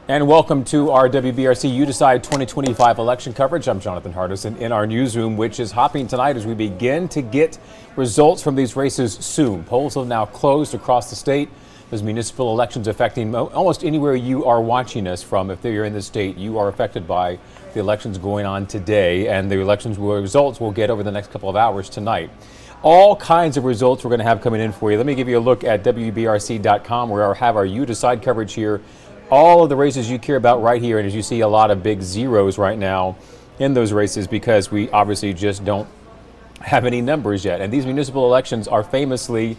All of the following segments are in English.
And welcome to our WBRC You Decide 2025 election coverage. I'm Jonathan Hardison in our newsroom, which is hopping tonight as we begin to get results from these races soon. Polls have now closed across the state. Those municipal elections affecting almost anywhere you are watching us from. If you're in the state, you are affected by the elections going on today, and the results we'll get over the next couple of hours tonight. All kinds of results we're going to have coming in for you. Let me give you a look at WBRC.com, where I have our You Decide coverage here. All of the races you care about right here, and as you see, a lot of big zeros right now in those races because we obviously just don't have any numbers yet. And these municipal elections are famously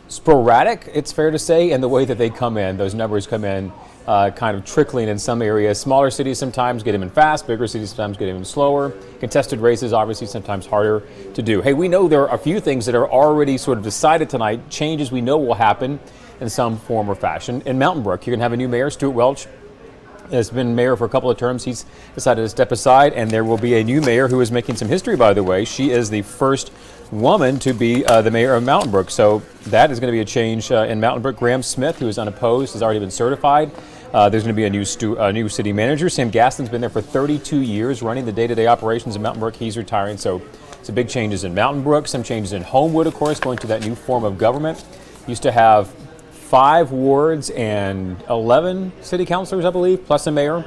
sporadic, it's fair to say, in the way that they come in. Those numbers come in kind of trickling in some areas. Smaller cities sometimes get them in fast, bigger cities sometimes get them in slower. Contested races obviously sometimes harder to do. Hey, we know there are a few things that are already sort of decided tonight, changes we know will happen in some form or fashion. In Mountain Brook, you're going to have a new mayor, Stuart Welch. Has been mayor for a couple of terms. He's decided to step aside, and there will be a new mayor who is making some history, by the way. She is the first woman to be the mayor of Mountain Brook. So that is going to be a change in Mountain Brook. Graham Smith, who is unopposed, has already been certified. There's going to be a new city manager. Sam Gaston's been there for 32 years running the day-to-day operations of Mountain Brook. He's retiring. So some big changes in Mountain Brook, some changes in Homewood, of course, going to that new form of government. Used to have 5 wards and 11 city councilors, I believe, plus a mayor.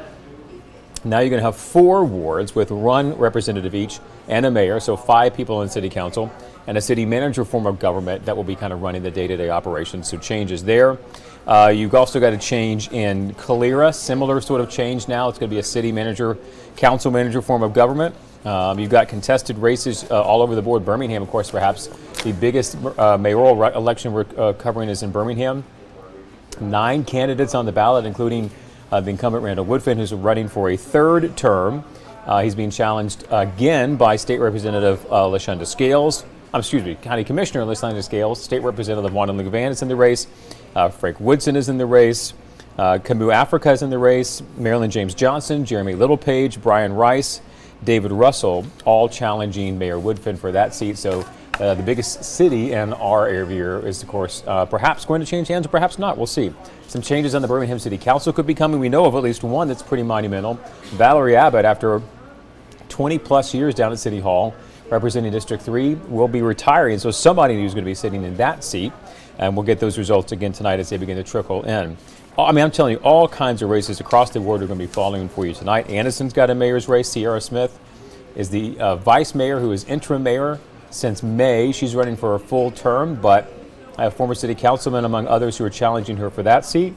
Now you're going to have 4 wards with one representative each and a mayor, so 5 people in city council, and a city manager form of government that will be kind of running the day-to-day operations. So changes there. You've also got a change in Calera, similar sort of change now. It's going to be a city manager, council manager form of government. You've got contested races all over the board. Birmingham, of course, perhaps the biggest mayoral election we're covering is in Birmingham. 9 candidates on the ballot, including the incumbent Randall Woodfin, who's running for a 3rd term. He's being challenged again by State Representative LaShonda Scales. County Commissioner LaShonda Scales. State Representative Wanda McGowan is in the race. Frank Woodson is in the race. Camus Africa is in the race. Marilyn James Johnson, Jeremy Littlepage, Brian Rice, David Russell, all challenging Mayor Woodfin for that seat. So the biggest city in our area is, of course, perhaps going to change hands or perhaps not. We'll see. Some changes on the Birmingham City Council could be coming. We know of at least one that's pretty monumental. Valerie Abbott, after 20 plus years down at City Hall, representing District 3, will be retiring. So somebody who's going to be sitting in that seat. And we'll get those results again tonight as they begin to trickle in. I mean, I'm telling you, all kinds of races across the board are going to be following for you tonight. Anderson's got a mayor's race. Sierra Smith is the vice mayor who is interim mayor since May. She's running for a full term, but I have former city councilman, among others, who are challenging her for that seat.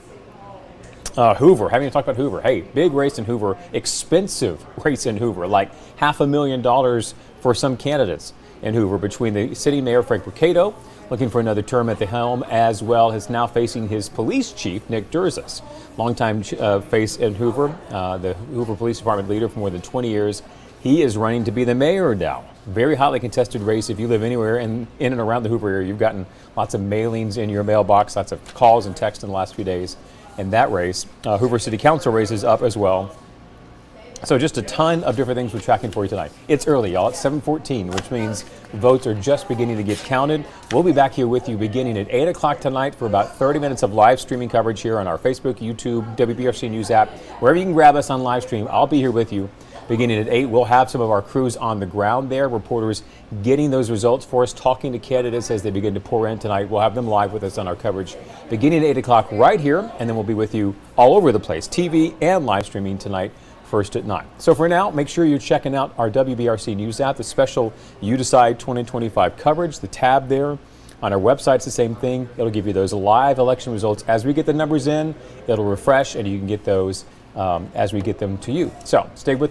Hoover, haven't even talked about Hoover. Hey, big race in Hoover, expensive race in Hoover, like $500,000 for some candidates in Hoover, between the city mayor, Frank Mercado, looking for another term at the helm, as well as now facing his police chief, Nick Durzis, longtime face in Hoover, the Hoover Police Department leader for more than 20 years. He is running to be the mayor now. Very hotly contested race. If you live anywhere in and around the Hoover area, you've gotten lots of mailings in your mailbox, lots of calls and texts in the last few days in that race. Hoover City Council race is up as well. So just a ton of different things we're tracking for you tonight. It's early, y'all. It's 7:14, which means votes are just beginning to get counted. We'll be back here with you beginning at 8 o'clock tonight for about 30 minutes of live streaming coverage here on our Facebook, YouTube, WBRC News app. Wherever you can grab us on live stream, I'll be here with you beginning at 8. We'll have some of our crews on the ground there, reporters getting those results for us, talking to candidates as they begin to pour in tonight. We'll have them live with us on our coverage beginning at 8 o'clock right here, and then we'll be with you all over the place, TV and live streaming tonight, first at 9. So for now, make sure you're checking out our WBRC News app, the special You Decide 2025 coverage, the tab there. On our website's the same thing. It'll give you those live election results as we get the numbers in. It'll refresh, and you can get those as we get them to you. So stay with